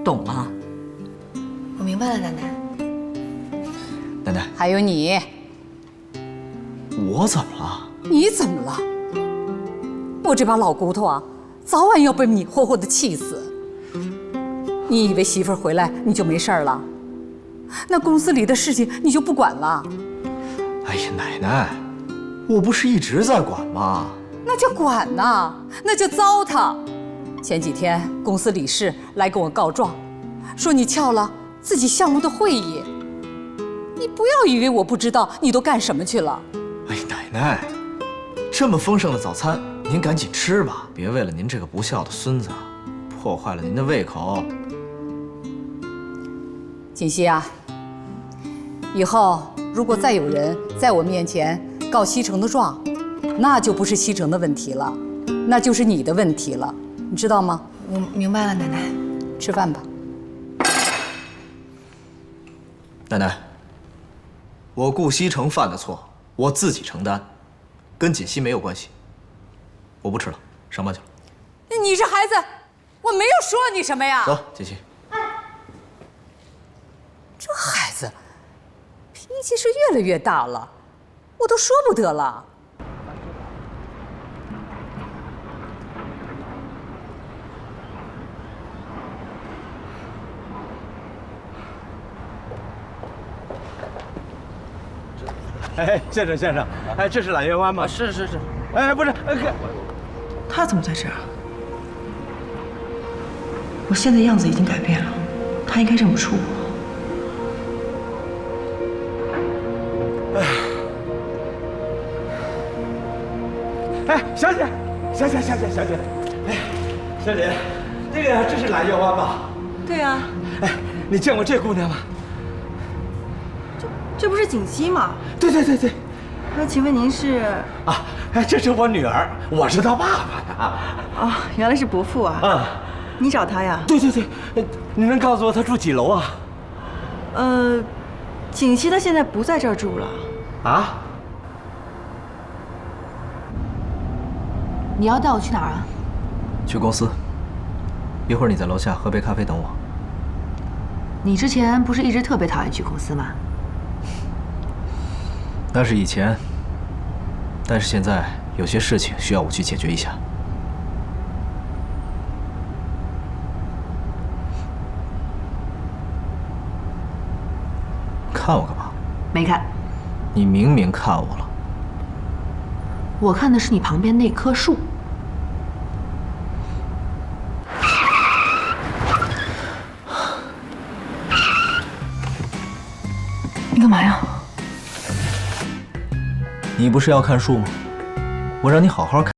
懂吗？我明白了，奶奶。奶奶，还有你，我怎么了？你怎么了？我这把老骨头啊，早晚要被你活活的气死。你以为媳妇儿回来你就没事儿了？那公司里的事情你就不管了？哎呀，奶奶，我不是一直在管吗？那叫管呐，那叫糟蹋。前几天公司理事来跟我告状，说你撬了自己项目的会议。你不要以为我不知道你都干什么去了。哎，奶奶，这么丰盛的早餐，您赶紧吃吧，别为了您这个不孝的孙子，破坏了您的胃口。锦溪啊，以后如果再有人在我面前告西城的状，那就不是西城的问题了，那就是你的问题了，你知道吗？我明白了，奶奶。吃饭吧。奶奶，我顾西城犯的错，我自己承担，跟锦溪没有关系。我不吃了，上班去了。你这孩子，我没有说你什么呀。走，锦溪。这孩子脾气是越来越大了，我都说不得了。哎，先生，哎，这是揽月湾吗？是。哎，不是，他怎么在这儿？我现在样子已经改变了，他应该认不出我。哎，小姐，哎，小姐，这是揽月湾吧？对啊，哎，你见过这姑娘吗？这不是锦溪吗？对。那请问您是？啊，哎，这是我女儿，我是她爸爸呀。哦，原来是伯父啊。啊，你找他呀？对，你能告诉我她住几楼啊？锦溪她现在不在这儿住了。啊？你要带我去哪儿啊？去公司，一会儿你在楼下喝杯咖啡等我。你之前不是一直特别讨厌去公司吗？那是以前，但是现在有些事情需要我去解决一下。看我干嘛？没看，你明明看我了。我看的是你旁边那棵树。你干嘛呀？你不是要看树吗？我让你好好看。